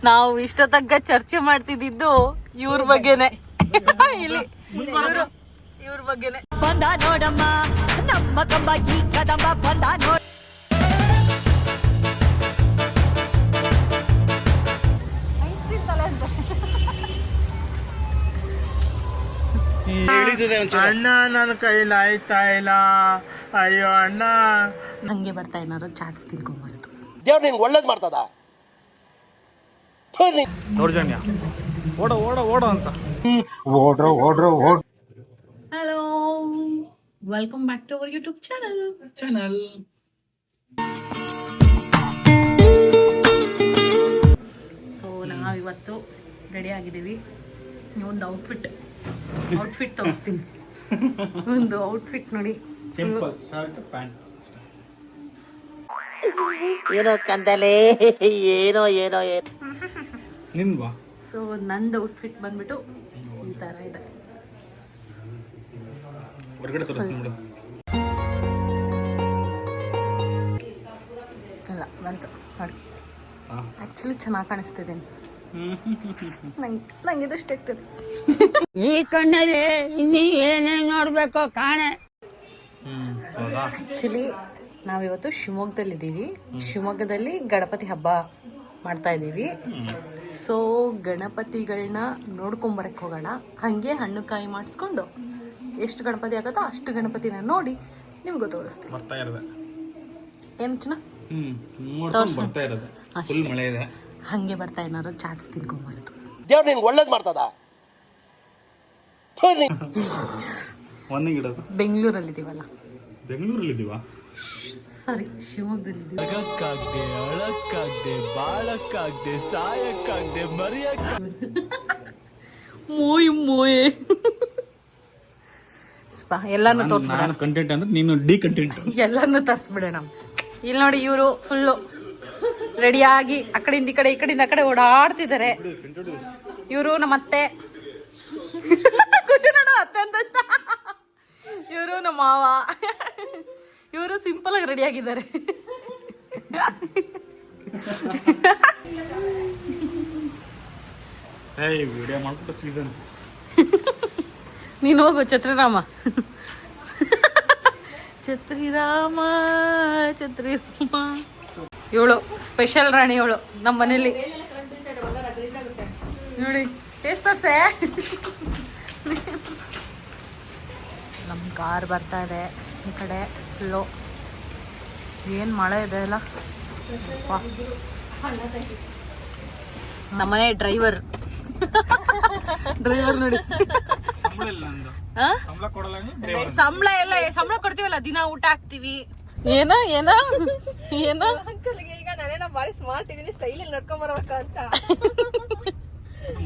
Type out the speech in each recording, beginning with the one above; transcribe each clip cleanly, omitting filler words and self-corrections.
ನಾವು ಇಷ್ಟ ತನಕ ಚರ್ಚೆ ಮಾಡ್ತಿದ್ದು ಇವ್ರ ಬಗ್ಗೆನೆ. ಇಲ್ಲಿ ಇವ್ರ ಬಗ್ಗೆನೆ. ಬಂದ ನೋಡಮ್ಮ ನಮ್ಮ ಕಂಬ ಈ ಕದಂಬ ಬಂದ ನೋಡ. ಅಣ್ಣ ನನ್ನ ಕೈಲಿ ಆಯ್ತಾ ಇಲ್ಲ, ಅಯ್ಯೋ ಅಣ್ಣ. ಹಂಗೆ ಬರ್ತಾ ಏನಾರು ಚಾಟ್ಸ್ ತಿನ್ಕೊಂಬರೋದು. ದೇವ್ರು ನಿನ್ಗೆ ಒಳ್ಳೇದು ಮಾಡ್ತದ. ದೌರ್ಜನ್ಯ ಓಡ ಓಡ ಓಡ ಅಂತ. Hello, welcome back to our YouTube channel. So ನಾವಿವತ್ತು ರೆಡಿ ಆಗಿದ್ದೀವಿ. ಒಂದು ಔಟ್ಫಿಟ್ ತೋರಿಸ್ತೀನಿ. ಒಂದು ಔಟ್ಫಿಟ್ ನೋಡಿ. Simple shirt pant. ಏನೋ ಕಂದಲೆ, ಏನೋ ಏನೋ ಏನು ನಿನ್ವಾ? ಸೊ ನಂದು ಔಟ್ಫಿಟ್ ಬಂದ್ಬಿಟ್ಟು ಈ ತರ ಇದೆ. ಹೊರಗಡೆ ತೋರಿಸ್ತೀನಿ. ಅಲ್ಲ ಬಂತು ನೋಡಿ. ಆ್ಯಕ್ಚುಲಿ ಚೆನ್ನಾಗಿ ಕಾಣಿಸ್ತಿದ್ದೀನಿ. ನಂಗೆ ಇದಷ್ಟು ಆಗ್ತದೆ. ಈ ಕಣ್ಣಲ್ಲಿ ಇನ್ನೀ ಏನೇನು ನೋಡ್ಬೇಕೋ ಕಾಣೆ. ಆ್ಯಕ್ಚುಲಿ ನಾವಿವತ್ತು ಶಿವಮೊಗ್ಗದಲ್ಲಿದ್ದೀವಿ. ಶಿವಮೊಗ್ಗದಲ್ಲಿ ಗಣಪತಿ ಹಬ್ಬ ಮಾಡ್ತಾ ಇದ್ದೀವಿ. ಸೊ ಗಣಪತಿಗಳನ್ನ ನೋಡ್ಕೊಂಬರಕ್ಕೆ ಹೋಗೋಣ. ಹಾಗೆ ಹಣ್ಣು ಕಾಯಿ ಮಾಡಿಸ್ಕೊಂಡು ಎಷ್ಟು ಗಣಪತಿ ಆಗುತ್ತೋ ಅಷ್ಟು ಗಣಪತಿನ ನೋಡಿ ನಿಮ್ಗೆ ತೋರಿಸ್ತೀವಿ. ಬರ್ತಾ ಇರೋದೆ ಏನು ಚಿನ್ನ ಬರ್ತಾ ಇರೋದೆ. ಫುಲ್ ಮಳೆ ಇದೆ. ಹಂಗೆ ಬರ್ತಾ ಏನಾರು ಚಾಟ್ಸ್ ತಿನ್ಕೊಂಬರೋದು. ದೇವ್ರು ನಿನ್ಗೆ ಒಳ್ಳೇದು ಮಾಡ್ತದ. ಒಂದಿಗಿಡೋದು. ಬೆಂಗಳೂರಲ್ಲಿದ್ದೀವಲ್ಲ. ಬೆಂಗಳೂರಲ್ಲಿದ್ದೀವಾ? ಸಾರಿ, ಶಿವಮೊಗ್ಗದಲ್ಲಿದ್ದೀವಿ. ಅಳಕ್ಕಾಗ್ದೆ ಬಾಳಕ್ಕಾಗ್ದೆ ಸಾಯಕ್ಕಾಗ್ದೆ ಮರಿಯಕ್ಕಾಗ್ದೆ. ಮೋಯೆ ಎಲ್ಲಾನು ತೋರಿಸ್ಬಿಡೋಣ. ಕಂಟೆಂಟ್ ಅಂದ್ರೆ ನೀನು ಡಿ ಕಂಟೆಂಟ್. ಎಲ್ಲಾನು ತರಿಸ್ಬಿಡೋಣ. ಇಲ್ಲಿ ನೋಡಿ, ಇವರು ಫುಲ್ಲು ರೆಡಿಯಾಗಿ ಆ ಕಡೆಯಿಂದ ಈ ಕಡೆ, ಈ ಕಡೆಯಿಂದ ಆ ಕಡೆ ಓಡಾಡ್ತಿದ್ದಾರೆ. ಇವರು ನಮ್ಮ ಅತ್ತೆ. ಖುಷಿ ನೋಡ ಅತ್ತೆ ಅಂತ. ಇವರು ನಮ್ಮ ಮಾವ. ಇವರು ಸಿಂಪಲ್ ಆಗಿ ರೆಡಿ ಆಗಿದ್ದಾರೆ. ವಿಡಿಯೋ ಮಾಡ್ಕೊತ ನೀನು ಹೋಗು ಛತ್ರಿರಾಮ. ಛತ್ರಿರಾಮ. ಇವಳು ಸ್ಪೆಷಲ್ ರಾಣಿ. ಇವಳು ನಮ್ಮ ಮನೇಲಿ ನೋಡಿ. ಟೇಸ್ಟ್ ತೋರ್ಸೆ. ನಮ್ಮ ಕಾರ್ ಬರ್ತಾ ಇದೆ ಈ ಕಡೆ. ಫುಲ್ಲು ಏನು ಮಳೆ ಇದೆ ಅಲ್ಲ. ನಮ್ಮನೆ ಡ್ರೈವರ್ ನೋಡಿ. ಸಂಬಳ ಕೊಡ್ತೀವಲ್ಲ, ದಿನ ಊಟ ಹಾಕ್ತಿವಿ. ಏನ ಈಗ ನಾನೇನೋ ಬಾರಿ ಸ್ಮಾರ್ಟ್ ಇದೀನಿ, ಸ್ಟೈಲ್ ನಡ್ಕೊಂಡ್ ಬರ್ಬೇಕ ಅಂತ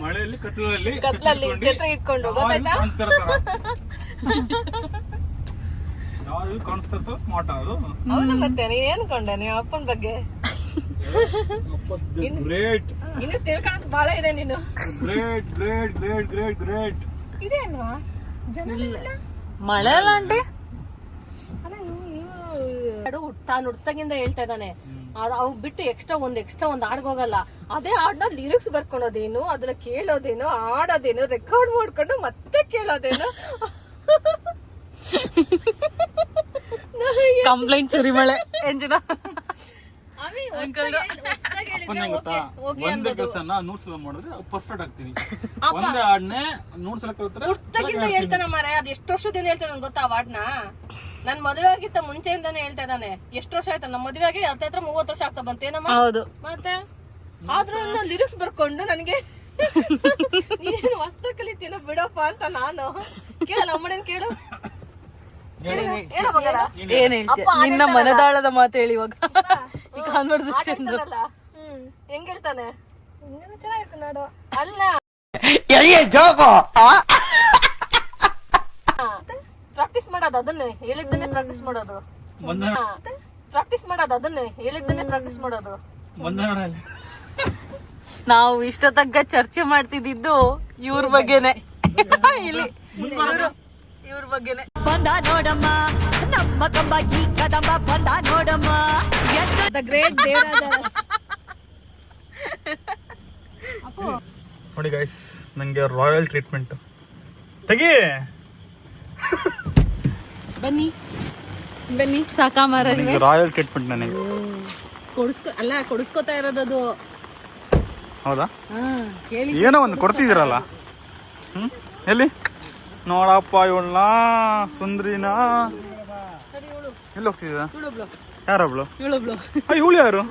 ಮಳೆಯಲ್ಲಿ ಕತ್ಲಲ್ಲಿ ಛತ್ರ ಇಟ್ಕೊಂಡು ಕಾಣಿಸ್ತಿರ್ತಾವ. ಸ್ಮಾರ್ಟ್ ಅದು. ಹೌದು, ಮತ್ತೆ ನೀನ್ ಏನ್ಕೊಂಡೆ ನೀವು ಅಪ್ಪನ ಬಗ್ಗೆ? ಗ್ರೇಟ್. ಇನ್ನು ತಿಳ್ಕೊಳ್ಳೋದು ಬಾಳ ಇದೆ ನೀನು. Great great great great great ಇದೇನು ಮಳೆ ಅಲ್ಲ ಆಂಟಿ? ಅಲ್ಲ, ತಾನು ಹುಟ್ಟಾಗಿಂದ ಹೇಳ್ತಾ ಇದ್ದಾನೆ. ಅವ್ ಬಿಟ್ಟು ಎಕ್ಸ್ಟ್ರಾ ಒಂದ್ ಹಾಡ್ಗೋಗಲ್ಲ. ಅದೇ ಹಾಡ್ನ ಲಿರಿಕ್ಸ್ ಬರ್ಕೊಳೋದೇನು, ಅದನ್ನ ಕೇಳೋದೇನು, ಆಡೋದೇನು, ರೆಕಾರ್ಡ್ ಮಾಡ್ಕೊಂಡು ಮತ್ತೆ ಕೇಳೋದೇನು. ಕಂಪ್ಲೇಂಟ್ ಸುರಿಮಳೆ ಎಂಜಿನ. ಒಂದೇ ಕೆಲಸನ 100 ಸಲ ಮಾಡಿದ್ರೆ ಪರ್ಫೆಕ್ಟ್ ಆಗ್ತೀನಿ. ಒಂದೇ ಹಾಡ್ನೆ 100 ಸಲ ಕಲ್ತ್ರೆ ಹುಟ್ಟಾಗಿಂದ ಹೇಳ್ತಾನ ಮಾರ. ಅದ್ ಎಷ್ಟು ವರ್ಷದಿಂದ ಹೇಳ್ತಾನೆ ನಂಗೆ ಗೊತ್ತಾ ಹಾಡ್ನ. ನನ್ ಮದುವೆ ಆಗಿತ್ತ ಮುಂಚೆಯಿಂದಾನೆ ಹೇಳ್ತಾ ಇದ್ದಾನೆ. ಎಷ್ಟು ವರ್ಷ ಆಯ್ತಾ ನಮ್ಮ ಮದುವೆ ಆಗಿ? ಹತ್ರ 30 ವರ್ಷ ಆಗ್ತಾ ಬಂತೇನಮ್ಮ. ಹೌದು. ಮತ್ತೆ ಆದ್ರೂ ಲಿರಿಕ್ಸ್ ಬರ್ಕೊಂಡು ನನಗೆ ನೀನು ಮಸ್ತ ಕಲಿತೀನೋ ಬಿಡಪ್ಪ ಅಂತ ನಾನು ಕೇಳಲ್ಲ. ಅಮ್ಮನೇನ್ ಕೇಳು. ಏನ್ ಹೇಳ್ತೀಯ? ನಿನ್ನ ಮನದಾಳದ ಮಾತು ಹೇಳಿ ಇವಾಗ. ಈ ಕಾನ್ವರ್ಸೇಷನ್ ಹೆಂಗ್ ಹೇಳ್ತಾನೆ? ಚೆನ್ನಾಗಿರ್ತ ನಾಡು. ಅಲ್ಲ, ಪ್ರಾಕ್ಟೀಸ್ ಮಾಡೋದು ಅದನ್ನೇ ಹೇಳಿದ್ದನ್ನೇ ಪ್ರಾಕ್ಟೀಸ್ ಮಾಡೋದು. ಪ್ರಾಕ್ಟೀಸ್ ಮಾಡೋದು ಅದನ್ನೇ ಹೇಳಿದ್ದನ್ನೇ ಪ್ರಾಕ್ಟೀಸ್ ಮಾಡೋದು. ನಾವು ಇಷ್ಟ ತನಕ ಚರ್ಚೆ ಮಾಡ್ತಿದ್ದು ಇವ್ರ ಬಗ್ಗೆನೆ. ಇಲ್ಲಿ ಇವ್ರ ಬಗ್ಗೆನೆ. ಬಂದ ನೋಡಮ್ಮ ನಮ್ಮ ದ ಗ್ರೇಟ್ ದೇವರಾಜ. ನೋಡಿ ಗೈಸ್, ನನಗೆ ರಾಯಲ್ ಟ್ರೀಟ್ಮೆಂಟ್ ತೆಗಿ. ಬನ್ನಿ ಬನ್ನಿ ಸಾಕಾಮಾರ ರಾಯಲ್ ಟ್ರೀಟ್ಮೆಂಟ್ ನನಗೆ. ಕೊಡಿಸ್ಕೊತಾ ಇರೋದದು. ಹೌದಾ? ಕೇಳಿ ಏನೋ ಒಂದು ಕೊಡ್ತಿದ್ದೀರಲ್ಲ. ಎಲ್ಲಿ ನೋಡಪ್ಪ ಇವಳನ್ನ ಸುಂದ್ರಿನ. ಎಲ್ಲಿ ಹೋಗ್ತಿದ್ದೀರಾ? ಯಾರೊಬ್ಳು? ಇವಳು ಯಾರು?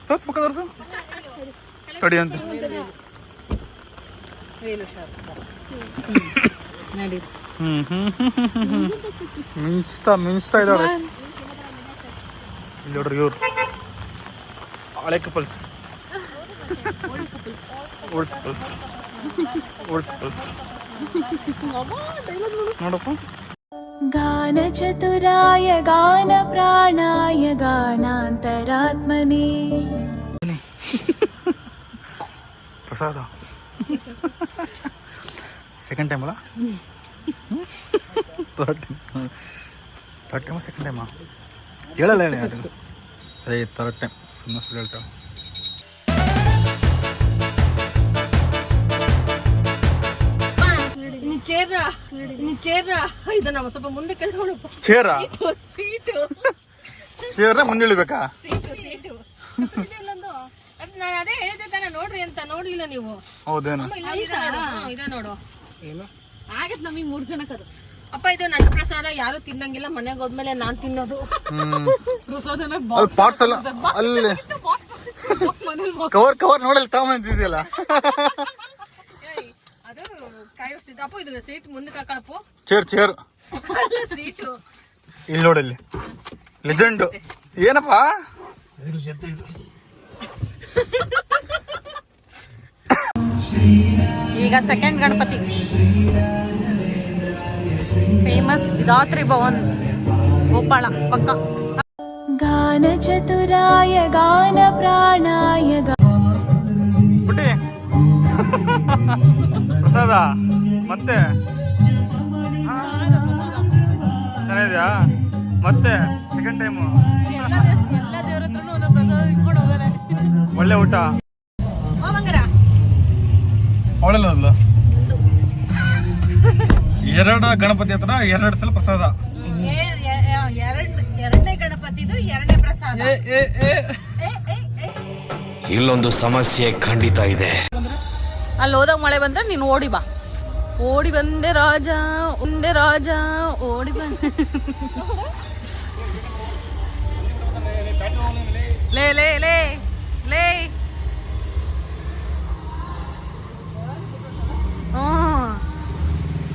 ತೋರ್ಸ್ ಪಕ್ಕ ತೋರ್ಸು. ತಡಿ ಅಂತ ಮಿಂಚ್ತಾ ಇದಾವ್ರೆ. ಇಲ್ಲಿ ನೋಡ್ರಿ ಇವ್ರು ಹಳೆ ಕಪಲ್ಸ್. ಓಲ್ಡ್ ಕಪಲ್ಸ್ ನೋಡಪ್ಪ. ಗಾನ ಚತುರಾಯ ಗಾನ ಪ್ರಾಣಾಯ ಗಾನಾಂತರಾತ್ಮನೇ. ಪ್ರಸಾದ ಸೆಕೆಂಡ್ ಟೈಮ್ ಅಲ್ಲ? ಥರ್ಡ್ ಟೈಮ್ ಸೆಕೆಂಡ್ ಟೈಮಾ? ಹೇಳಲ್ಲ ಹೇಳಿ ಅದನ್ನು. ಅದೇ ಥರ್ಡ್ ಟೈಮ್ ಸುಮ್ಮನೆ ಸುಳ್ಳು ಹೇಳ್ತಾಳೆ. ಚೇರ ಇದು ನಮ್ಮ ಸ್ವಲ್ಪ ಮುಂದೆ ಕೆಳ್ಕೊಳ್ಳಪ್ಪ. ಚೇರಾ? ಸೀಟು ಚೇರ್ನ ಮುಂದೆ ಇಳಿಬೇಕಾ? ಸೀಟು ಇಲ್ಲೊಂದು. ನಾನು ಅದೇ ಹೇಳಿದೆ ತಾನೆ ನೋಡ್ರಿ ಅಂತ. ನೋಡ್ಲಿಲ್ಲ ನೀವು? ಹೌದೇನು? ಇದೆ ನೋಡು. ಆಗತ್ ನಮಗ್ 3 ಜನಕ್ಕದು. ಅಪ್ಪ ಇದು ನನ್ನ ಪ್ರಸಾದ, ಯಾರು ತಿನ್ನಂಗಿಲ್ಲ. ಮನೆಗೆ ಹೋದ್ಮೇಲೆ ನಾನ್ ತಿನ್ನೋದು. ಪಾರ್ಟ್ಸ್ ಎಲ್ಲ ಅಲ್ಲಿ ಕವರ್ ನೋಡಲ್ಲಿ ತಗೊಂಡಿದ್ಯಲ್ಲ. ಅದು ಕಾಯಿಸಿದ. ಅಪ್ಪ ಇದು ಸೀಟ್ ಮುಂದಕ್ಕೆ ಹಾಕಳಪ್ಪು. ಚೇರ್ ಸೀಟು ಇಲ್ಲಿ ನೋಡಲ್ಲಿ ಲೆಜೆಂಡ್. ಏನಪ್ಪಾ ಈಗ ಸೆಕೆಂಡ್ ಗಣಪತಿ ಫೇಮಸ್ ವಿಧಾತ್ರಿ ಭವನ್ ಗೋಪಾಳ ಪಕ್ಕ. ಗಾನ ಚತುರಾಯ ಗಾನ ಪ್ರಾಣಾಯ ಪುಟ್ಟಿ ಪ್ರಸಾದ ಮತ್ತೆ ಚೆನ್ನಾಗಿದ್ಯಾ? ಮತ್ತೆ ಸೆಕೆಂಡ್ ಟೈಮು ಒಳ್ಳೆ ಊಟ. ಅವಳೆಲ್ಲ ಅಲ್ಲ, 2 ಗಣಪತಿ ಹತ್ರ 2 ಸಲ ಪ್ರಸಾದ. ಎರಡನೇ ಗಣಪತಿದು 2ನೇ ಪ್ರಸಾದ. ಇಲ್ಲೊಂದು ಸಮಸ್ಯೆ ಖಂಡಿತ ಇದೆ. ಅಲ್ಲಿ ಹೋದಾಗ ಮಳೆ ಬಂದ್ರೆ ನೀನು ಓಡಿ ಬಾ. ಓಡಿ ಬಂದೆ ರಾಜ ಓಡಿ ಬಂದೆ. ಲೇ ಲೇ ಲೇ ಲೇ.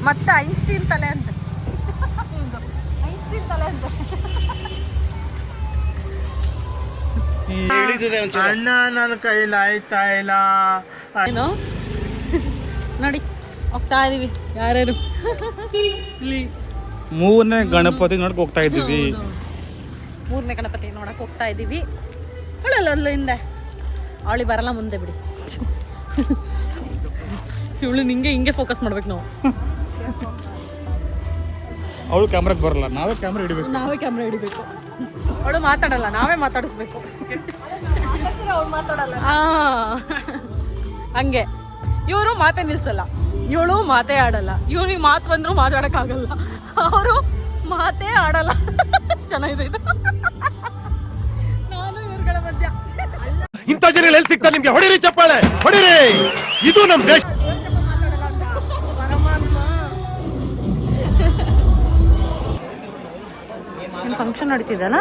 ಮತ್ತೆ ಐನ್ಸ್ಟೀನ್ ತಲೆ ಅಂತ. ಅಣ್ಣ ನನ್ನ ಕೈಲಿ ಆಯ್ತಾ ಇಲ್ಲ. ಏನು ನೋಡಿ ಹೋಗ್ತಾ ಇದೀವಿ ಯಾರ್ಯಾರು. 3ನೇ ಗಣಪತಿ ನೋಡಕ್ ಹೋಗ್ತಾ ಇದ್ದೀವಿ. 3ನೇ ಗಣಪತಿ ನೋಡಕ್ ಹೋಗ್ತಾ ಇದೀವಿ. ಅವಳಲ್ಲ ಹಿಂದೆ, ಅವಳಿ ಬರಲ್ಲ ಮುಂದೆ ಬಿಡಿ. ಇವಳು ಹಿಂಗೆ ಫೋಕಸ್ ಮಾಡ್ಬೇಕು ನಾವು. ಅವಳು ಕ್ಯಾಮ್ರಾಕ್ ಬರಲ್ಲ, ನಾವೇ ಕ್ಯಾಮ್ರಾ ಹಿಡಿಬೇಕು. ಅವಳು ಮಾತಾಡಲ್ಲ, ನಾವೇ ಮಾತಾಡಿಸ್ಬೇಕು. ಹಂಗೆ ಇವರು ಮಾತೇ ನಿಲ್ಸಲ್ಲ, ಇವಳು ಮಾತೇ ಆಡಲ್ಲ. ಇವ್ರಿಗೆ ಮಾತು ಬಂದ್ರು ಮಾತಾಡಕ್ಕಾಗಲ್ಲ, ಅವರು ಮಾತೇ ಆಡಲ್ಲ. ಚೆನ್ನಾಗಿದೆ ಇದು. ನಾನು ಇವ್ರಗಳ ಮಧ್ಯ. ಇಂಥ ಜನ ಎಲ್ಲಿ ಸಿಗ್ತಾರೆ ನಿಮ್ಗೆ? ಹೊಡಿರಿ ಚಪ್ಪಾಳೆ, ಹೊಡಿರಿ. ಇದು ನಮ್ ದೇಶ. ಫಂಕ್ಷನ್ ನಡೀತಿದಲ್ಲ.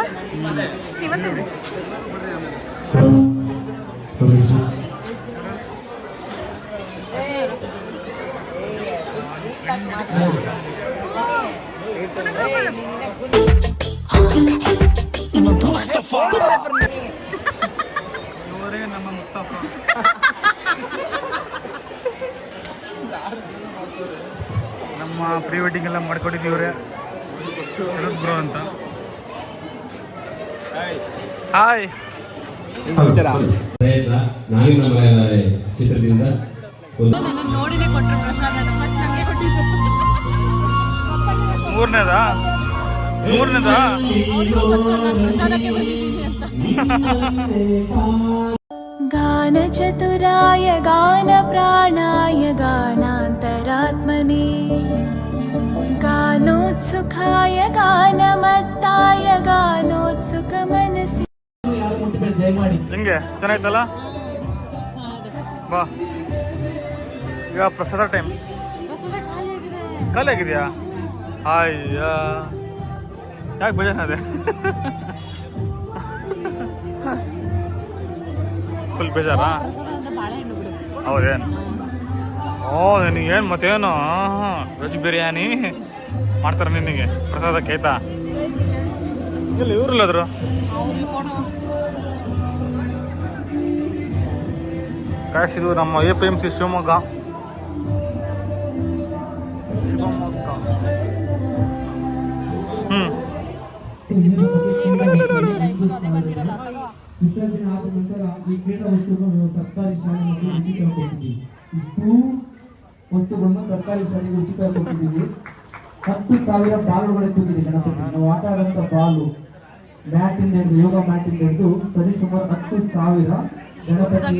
ನಮ್ಮ ಮುಸ್ತಫಾ ನಮ್ಮ ಪ್ರೀ ವೆಡ್ಡಿಂಗ್ ಎಲ್ಲ ಮಾಡ್ಕೊಂಡಿದ್ದೀವ್ರೆ ಬ್ರೋ ಅಂತ. ಹಾಯ್. ನಾವಿನ ಮಳೆಗಾರೆ ಚಿತ್ರದಿಂದ ನೋಡಿನೇ ಕೊಟ್ಟರು ಪ್ರಸಾದ. ಫಸ್ಟ್ ನಮಗೆ ಕೊಟ್ಟಿದ್ದು 3ನೇದಾ? ಮೂರನೇದ गानचतुराय गानप्राणाय गानान्तरात्मने गानोत्सुकाय गानमत्ताय गानोत्सुकमनसि ಹೆಂಗೆ ಚೆನ್ನಾಯ್ತಲ್ಲ ಬಾ ಈಗ ಪ್ರಸಾದ ಟೈಮ್ ಖಾಲಿ ಆಗಿದೆಯಾ ಅಯ್ಯ ಯಾಕೆ ಬೇಜಾರದೆ ಫುಲ್ ಬೇಜಾರಾ ಹೌದೇನು ಓ ನಿನಗೇನು ಮತ್ತೇನು ವೆಜ್ ಬಿರಿಯಾನಿ ಮಾಡ್ತಾರೆ ನಿನಗೆ ಪ್ರಸಾದಕ್ಕೆ ಆಯ್ತಾ ಇಲ್ಲ ಇವ್ರಿಲ್ಲದ್ರು ಗಾಯ್ಸ್ ಇದು ನಮ್ಮ APMC ಶಿವಮೊಗ್ಗ ವಿಸರ್ಜನೆ ಆದ ನಂತರ ಈ ಕ್ರೀಡಾ ವಸ್ತುಗಳನ್ನು ಸರ್ಕಾರಿ ಶಾಲೆಗಳಿಗೆ ಉಚಿತ ಕೊಟ್ಟಿದ್ದೀವಿ. ಇಷ್ಟು ವಸ್ತುಗಳನ್ನು ಸರ್ಕಾರಿ ಶಾಲೆಗೆ ಉಚಿತ ಕೊಟ್ಟಿದ್ದೀವಿ. 10,000 ಬಾಲುಗಳು ಕೂತಿದೆ ಗಣಪತಿ. ನಾವು ಆಟ ಆಡುವಂತ ಬಾಲು ಮ್ಯಾಟ್ ಇಂದ ಹಿಡಿದು ಯೋಗ ಮ್ಯಾಟ್ ಇಂದ ಹಿಡಿದು ಸರಿಸುಮಾರು 10,000 ಗಣಪತಿ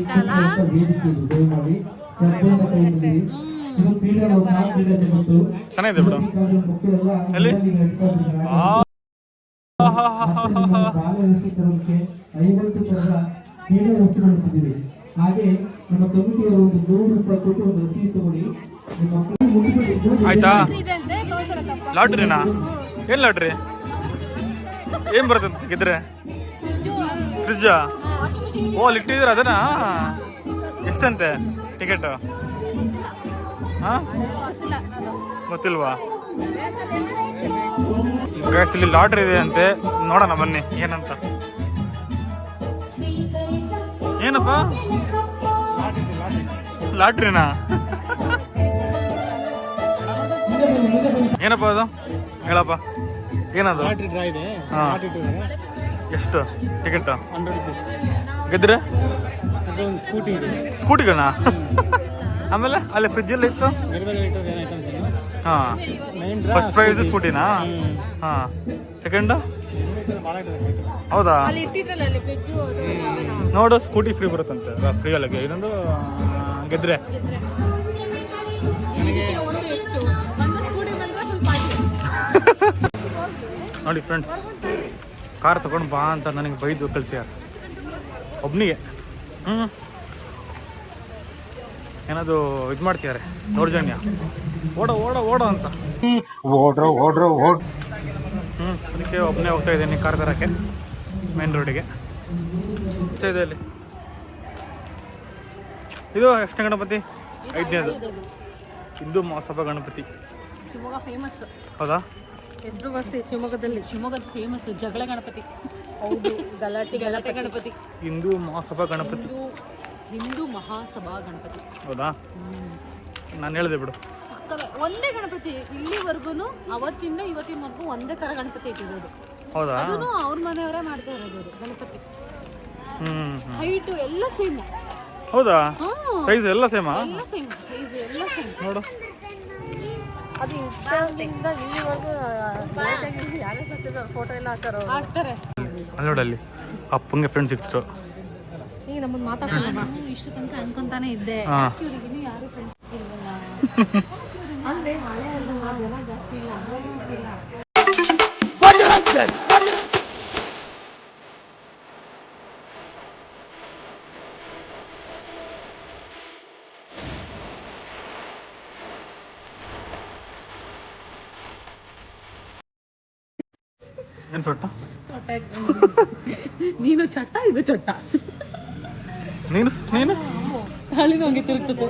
ವೇದಿಕೆ ಇದು. ದಯಮಾಡಿ ಶ್ರದ್ಧೆಯಿಂದ ಕೈ ಮುಗಿರಿ. ಇದು ಕ್ರೀಡಾ ಕ್ರೀಡಾ ಜಗತ್ತು ಚೆನ್ನಾಗಿದೆ ಬಿಡು ಮಕ್ಕಳೆಲ್ಲ ಎಲ್ಲಿ ಬಾಲವಸ್ತು ತರೋಕೆ 50 ತರದ ಕ್ರೀಡಾ ವಸ್ತುಗಳು ಕೊಟ್ಟಿದ್ದೀವಿ. ಹಾಗೆ ನಮ್ಮ ಕಮಿಟಿಯವರು ಒಂದು 100 ರೂಪಾಯಿ ಕೊಟ್ಟು ಒಂದು ರಸೀದಿ ತಗೊಳ್ಳಿ. ನಿಮ್ಮ ಮಕ್ಕಳಿಗೆ ಆಯ್ತಾ ಲಾಟ್ರಿನಾ ಏನ್ ಲಾಟ್ರಿ ಏನ್ ಬರುತ್ತೆ ಗೆದ್ರೆ ಫ್ರಿಜ್ಜಾ ಓ ಅಲ್ಲಿ ಇಟ್ಟಿದ್ದೀರ ಅದನ್ನ ಎಷ್ಟಂತೆ ಟಿಕೆಟ್ ಹಾ ಗೊತ್ತಿಲ್ವಾ ಗೈಸ್ ಇಲ್ಲಿ ಲಾಟ್ರಿ ಇದೆ ಅಂತೆ ನೋಡೋಣ ಬನ್ನಿ ಏನಂತ ಏನಪ್ಪ ಲಾಟ್ರಿನಾ ಏನಪ್ಪ ಅದು ಹೇಳಪ್ಪ ಏನದು ಎಷ್ಟು ಟಿಕೆಟ್ ಗೆದ್ರೆ ಸ್ಕೂಟಿಗನಾ ಆಮೇಲೆ ಅಲ್ಲಿ ಫ್ರಿಜ್ ಎಲ್ಲ ಇತ್ತು ಹಾ ಫಸ್ಟ್ ಪ್ರೈಸ್ ಸ್ಕೂಟಿನಾ ಹಾ ಸೆಕೆಂಡ್ ಹೌದಾ ನೋಡು ಸ್ಕೂಟಿ ಫ್ರೀ ಬರುತ್ತಂತೆ ಫ್ರೀ ಅಲ್ಲ ಇದೊಂದು ಗೆದ್ರೆ ನೋಡಿ ಫ್ರೆಂಡ್ಸ್ ಕಾರ್ ತಗೊಂಡು ಬಾ ಅಂತ ನನಗೆ ಬೈದು ಕಳಿಸ್ಯಾರ ಒಬ್ನಿಗೆ ಏನಾದ್ರು ಇದು ಮಾಡ್ತಿದ್ದಾರೆ ದೌರ್ಜನ್ಯ ಓಡೋ ಓಡೋ ಓಡೋ ಅಂತ ಅದಕ್ಕೆ ಒಬ್ಬನೇ ಹೋಗ್ತಾ ಇದ್ದೀನಿ ಕಾರ್ ತರಕ್ಕೆ ಮೇನ್ ರೋಡಿಗೆ ಇದೆ ಅಲ್ಲಿ ಇದು ಎಷ್ಟನೇ ಗಣಪತಿ 5ನೇದು ಹಿಂದೂ ಮಹಾಸಭಾ ಗಣಪತಿ ಶಿವಮೊಗ್ಗ ಫೇಮಸ್ ಹೌದಾ ಹೆಸರು ಬರ್ಸಿ ಶಿವಮೊಗ್ಗದ ಫೇಮಸ್ ಜಗಳ ಗಣಪತಿ ಹೌದು ಗಲಾಟೆ ಗಣಪತಿ ಹಿಂದೂ ಮಹಾಸಭಾ ಗಣಪತಿ ಹಿಂದೂ ಮಹಾಸಭಾ ಗಣಪತಿ ಹೌದಾ ನಾನು ಹೇಳಿದೆ ಬಿಡು ಒಂದೇ ಗಣಪತಿ ಇಲ್ಲಿವರೆಗೂ ಅವತ್ತಿಂದ ಇವತ್ತಿನವರೆಗೂ ಒಂದೇ ತರ ಗಣಪತಿ ಇಟ್ಟಿರೋದು ಹೌದಾ ಅದನ್ನು ಅವ್ರ ಮನೆಯವರೇ ಮಾಡ್ತಾ ಇರೋದು ಗಣಪತಿ ಹೈಟು ಎಲ್ಲ ಸೇಮ್ ಹೌದಾ ಸೈಜ್ ಎಲ್ಲ ಸೇಮಾ ಎಲ್ಲ ಸೇಮ್ ಸೈಜ್ ಎಲ್ಲ ಸೇಮ್ ನೋಡು ಅದು ಇನ್ಸ್ಟಾದಿಂದ ಇಲ್ಲಿವರೆಗೂ ಯಾರೇ ಸತ್ತಿದ್ರು ಫೋಟೋ ಎಲ್ಲ ಹಾಕ್ತಾರೆ ಅಲ್ಲಿ ನೋಡಲ್ಲಿ ಅಪ್ಪಂಗೆ ಫ್ರೆಂಡ್ಸ್ ಸಿಕ್ತರು ಈಗ ನಮ್ಮನ್ನು ಮಾತಾಡ್ತಾನೆ ಇಷ್ಟು ತನಕ ಅನ್ಕೊಂತಾನೆ ಇದ್ದೆ ಇವ್ರಿಗೆ ಯಾರು ಫ್ರೆಂಡ್ಸ್ ಇಲ್ವಲ್ಲ ಅಂದ್ರೆ ಮಳೆ ಅಲ್ಲ ಜನ ಜಾಸ್ತಿ ಇಲ್ಲ ಏನು ಸೊಟ್ಟ ನೀನು ಚಟ್ಟ ಇದು ಚಟ್ಟ ನೀನು ನೀನು ಸಾಲಿನ ಹಂಗೆ ತಿರುಗ್ತದೆ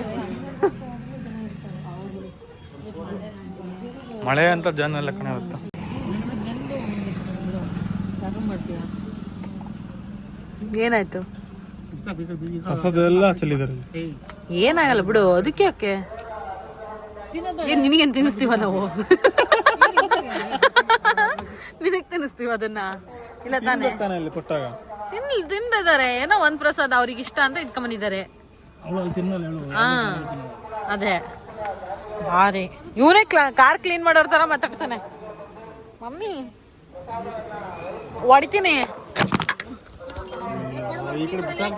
ಮಳೆ ಅಂತ ಜನ ಎಲ್ಲ ಕಣೆ ಆಗುತ್ತೆ ಏನಾಯ್ತು ಹೊಸದೆಲ್ಲ ಚೆಲ್ಲಿದ್ದಾರೆ ಏನಾಗಲ್ಲ ಬಿಡು ಅದಕ್ಕೆ ಯಾಕೆ ಏನ್ ನಿನಗೇನು ತಿನ್ನಿಸ್ತೀವ ನಾವು ನಿನಗೆ ತಿನ್ನಿಸ್ತೀವ ಅದನ್ನ ಇಲ್ಲ ತಾನೇ ಇಲ್ಲಿ ಕೊಟ್ಟಾಗ ತಿಂದಿದ್ದಾರೆ ಏನೋ ಒಂದ್ ಪ್ರಸಾದ ಅವ್ರಿಗೆ ಇಷ್ಟ ಅಂತ ಇಟ್ಕೊಂಬಂದಿದ್ದಾರೆ ಹಾ ಅದೇ ಭಾರಿ ಇವನೇ ಕಾರ್ ಕ್ಲೀನ್ ಮಾಡೋರ್ ತರ ಮಾತಾಡ್ತಾನೆ ಮಮ್ಮಿ ಹೊಡಿತೀನಿ. ಈ ಕಡೆ ಬಿಸಾಕ್